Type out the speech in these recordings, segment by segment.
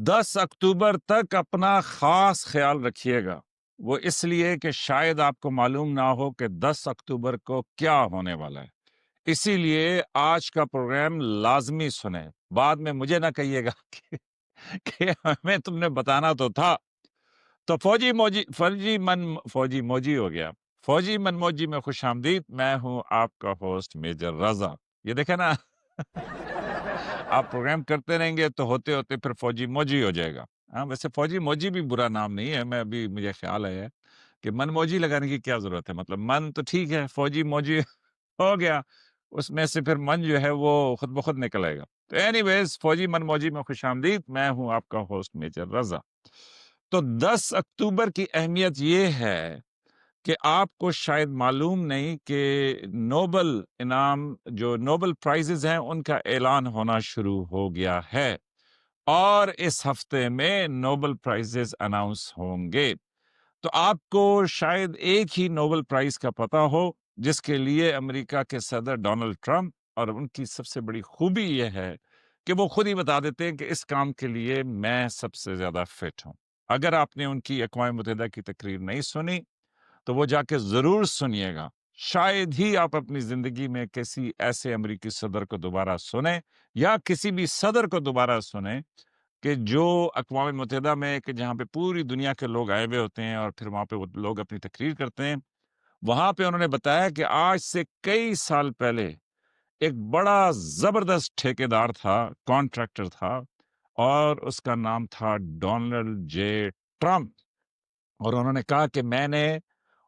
10 اکتوبر تک اپنا خاص خیال رکھیے گا۔ وہ اس لیے کہ شاید آپ کو معلوم نہ ہو کہ 10 اکتوبر کو کیا ہونے والا ہے۔ اسی لیے آج کا پروگرام لازمی سنیں۔ بعد میں مجھے نہ کہیے گا کہ ہمیں تم نے بتانا تو تھا۔ تو فوجی موجی ہو گیا۔ فوجی من موجی میں خوش آمدید۔ میں ہوں آپ کا ہوسٹ میجر رضا۔ یہ دیکھیں نا آپ پروگرام کرتے رہیں گے تو ہوتے ہوتے پھر فوجی موجی ہو جائے گا۔ ہاں، ویسے فوجی موجی بھی برا نام نہیں ہے۔ مجھے خیال ہے کہ من موجی لگانے کی کیا ضرورت ہے، مطلب من تو ٹھیک ہے، فوجی موجی ہو گیا، اس میں سے پھر من جو ہے وہ خود بخود نکل آئے گا۔ تو اینی ویز، فوجی من موجی میں خوش آمدید۔ میں ہوں آپ کا ہوسٹ میجر رضا۔ تو 10 اکتوبر کی اہمیت یہ ہے کہ آپ کو شاید معلوم نہیں کہ نوبل انعام، جو نوبل پرائزز ہیں، ان کا اعلان ہونا شروع ہو گیا ہے، اور اس ہفتے میں نوبل پرائزز اناؤنس ہوں گے۔ تو آپ کو شاید ایک ہی نوبل پرائز کا پتہ ہو، جس کے لیے امریکہ کے صدر ڈونلڈ ٹرمپ، اور ان کی سب سے بڑی خوبی یہ ہے کہ وہ خود ہی بتا دیتے ہیں کہ اس کام کے لیے میں سب سے زیادہ فٹ ہوں۔ اگر آپ نے ان کی اقوام متحدہ کی تقریر نہیں سنی تو وہ جا کے ضرور سنیے گا۔ شاید ہی آپ اپنی زندگی میں کسی ایسے امریکی صدر کو دوبارہ سنیں، یا کسی بھی صدر کو دوبارہ سنیں کہ جو اقوام متحدہ میں، کہ جہاں پہ پوری دنیا کے لوگ آئے ہوئے ہوتے ہیں اور پھر وہاں پہ وہ لوگ اپنی تقریر کرتے ہیں، وہاں پہ انہوں نے بتایا کہ آج سے کئی سال پہلے ایک بڑا زبردست ٹھیکیدار تھا، کانٹریکٹر تھا، اور اس کا نام تھا ڈونلڈ جے ٹرمپ۔ اور انہوں نے کہا کہ میں نے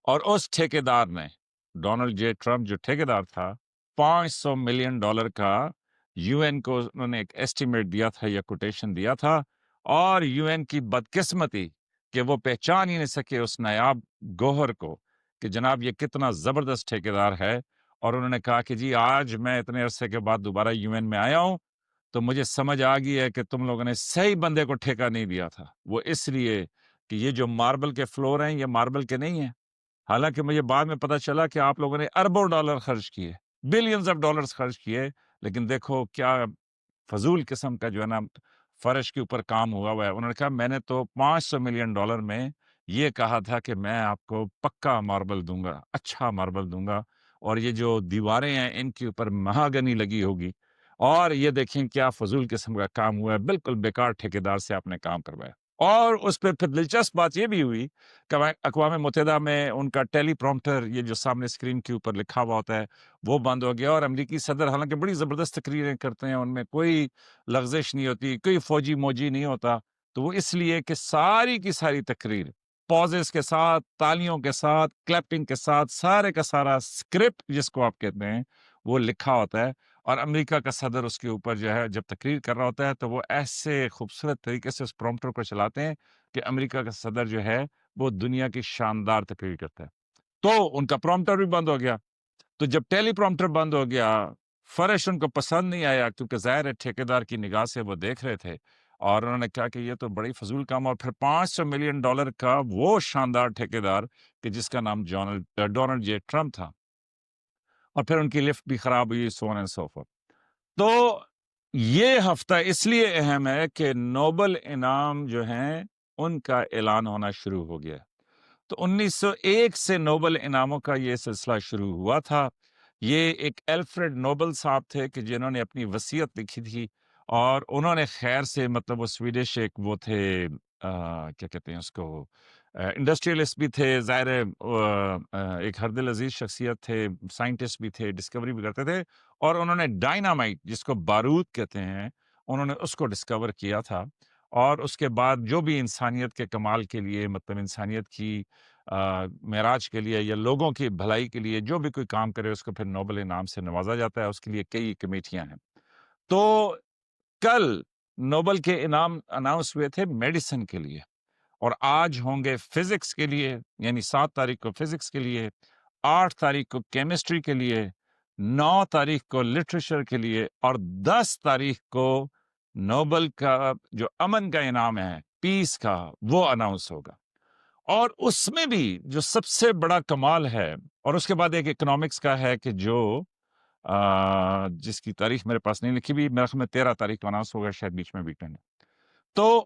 اور اس ٹھیکیدار نے، ڈونلڈ جے ٹرمپ جو ٹھیکیدار تھا، $500 ملین کا یو این کو انہوں نے ایک ایسٹیمیٹ دیا تھا یا کوٹیشن دیا تھا، اور یو این کی بدقسمتی کہ وہ پہچان ہی نہیں سکے اس نایاب گوہر کو کہ جناب یہ کتنا زبردست ٹھیکیدار ہے۔ اور انہوں نے کہا کہ جی آج میں اتنے عرصے کے بعد دوبارہ یو این میں آیا ہوں، تو مجھے سمجھ آ گئی ہے کہ تم لوگوں نے صحیح بندے کو ٹھیکہ نہیں دیا تھا۔ وہ اس لیے کہ یہ جو ماربل کے فلور ہیں، یہ ماربل کے نہیں ہیں۔ حالانکہ مجھے بعد میں پتا چلا کہ آپ لوگوں نے اربوں ڈالر خرچ کیے، بلینز آف ڈالرز خرچ کیے، لیکن دیکھو کیا فضول قسم کا جو ہے نا فرش کے اوپر کام ہوا ہے۔ انہوں نے کہا میں نے تو $500 ملین میں یہ کہا تھا کہ میں آپ کو پکا ماربل دوں گا، اچھا ماربل دوں گا، اور یہ جو دیواریں ہیں ان کے اوپر مہاگنی لگی ہوگی، اور یہ دیکھیں کیا فضول قسم کا کام ہوا ہے، بالکل بیکار ٹھیکیدار سے آپ نے کام کروایا۔ اور اس پہ پھر دلچسپ بات یہ بھی ہوئی کہ اقوام متحدہ میں ان کا ٹیلی پرومپٹر، یہ جو سامنے اسکرین کے اوپر لکھا ہوا ہوتا ہے، وہ بند ہو گیا، اور امریکی صدر حالانکہ بڑی زبردست تقریریں کرتے ہیں، ان میں کوئی لغزش نہیں ہوتی، کوئی فوجی موجی نہیں ہوتا، تو وہ اس لیے کہ ساری کی ساری تقریر پازز کے ساتھ، تالیوں کے ساتھ، کلیپنگ کے ساتھ، سارے کا سارا اسکرپٹ جس کو آپ کہتے ہیں وہ لکھا ہوتا ہے، اور امریکہ کا صدر اس کے اوپر جو ہے جب تقریر کر رہا ہوتا ہے تو وہ ایسے خوبصورت طریقے سے اس پرومپٹر کو چلاتے ہیں کہ امریکہ کا صدر جو ہے وہ دنیا کی شاندار تقریر کرتا ہے۔ تو ان کا پرومپٹر بھی بند ہو گیا۔ تو جب ٹیلی پرومپٹر بند ہو گیا، فرش ان کو پسند نہیں آیا، کیونکہ ظاہر ہے ٹھیکیدار کی نگاہ سے وہ دیکھ رہے تھے، اور انہوں نے کہا کہ یہ تو بڑی فضول کام، اور پھر $500 ملین کا وہ شاندار ٹھیکیدار کہ جس کا نام ڈونلڈ جے ٹرمپ تھا، اور پھر ان کی لفٹ بھی خراب ہوئی، سو آن اینڈ سو فورتھ۔ تو یہ ہفتہ اس لیے اہم ہے کہ نوبل انعام جو ہیں ان کا اعلان ہونا شروع ہو گیا۔ تو 1901 سے نوبل انعاموں کا یہ سلسلہ شروع ہوا تھا۔ یہ ایک الفریڈ نوبل صاحب تھے کہ جنہوں نے اپنی وصیت لکھی تھی، اور انہوں نے خیر سے، مطلب وہ سویڈش ایک وہ تھے، کیا کہتے ہیں اس کو، انڈسٹریلسٹ بھی تھے، ظاہر ہے ایک ہر دل عزیز شخصیت تھے، سائنٹسٹ بھی تھے، ڈسکوری بھی کرتے تھے، اور انہوں نے ڈائنامائٹ جس کو بارود کہتے ہیں، انہوں نے اس کو ڈسکور کیا تھا، اور اس کے بعد جو بھی انسانیت کے کمال کے لیے، مطلب انسانیت کی معراج کے لیے یا لوگوں کی بھلائی کے لیے جو بھی کوئی کام کرے اس کو پھر نوبل انعام سے نوازا جاتا ہے۔ اس کے لیے کئی کمیٹیاں ہیں۔ تو کل نوبل کے انعام اناؤنس ہوئے تھے میڈیسن کے لیے، اور آج ہوں گے فزکس کے لیے، یعنی 7 تاریخ کو فزکس کے لیے، 8 تاریخ کو کیمسٹری کے لیے، 9 تاریخ کو لٹریچر کے لیے، اور 10 تاریخ کو نوبل کا جو امن کا انعام ہے، پیس کا، وہ اناؤنس ہوگا۔ اور اس میں بھی جو سب سے بڑا کمال ہے، اور اس کے بعد ایک اکنامکس کا ہے کہ جو جس کی تاریخ میرے پاس نہیں لکھی بھی، میرے خیال میں 13 تاریخ کو اناؤنس ہوگا، شاید بیچ میں ویکینڈ ہے۔ تو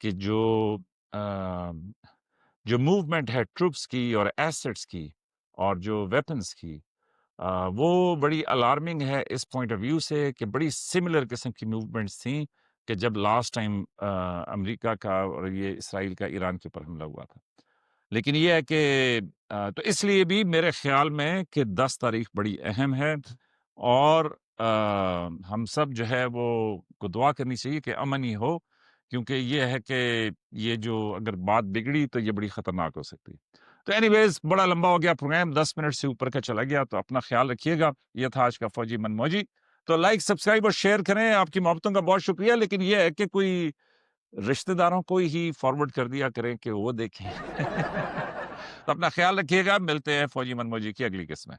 کہ جو موومنٹ ہے ٹروپس کی اور ایسٹس کی اور جو ویپنس کی، وہ بڑی الارمنگ ہے اس پوائنٹ آف ویو سے کہ بڑی سملر قسم کی موومنٹس تھیں کہ جب لاسٹ ٹائم امریکا کا اور یہ اسرائیل کا ایران کے اوپر حملہ ہوا تھا۔ لیکن یہ ہے کہ تو اس لیے بھی میرے خیال میں کہ 10 تاریخ بڑی اہم ہے، اور ہم سب جو ہے وہ کو دعا کرنی چاہیے کہ امن ہی ہو، کیونکہ یہ ہے کہ یہ جو اگر بات بگڑی تو یہ بڑی خطرناک ہو سکتی ہے۔ تو اینی ویز بڑا لمبا ہو گیا پروگرام، 10 منٹ سے اوپر کا چلا گیا، تو اپنا خیال رکھیے گا۔ یہ تھا آج کا فوجی من موجی۔ تو لائک سبسکرائب اور شیئر کریں، آپ کی محبتوں کا بہت شکریہ، لیکن یہ ہے کہ کوئی رشتہ داروں کو ہی فارورڈ کر دیا کریں کہ وہ دیکھیں۔ تو اپنا خیال رکھیے گا، ملتے ہیں فوجی من موجی کی اگلی قسط میں۔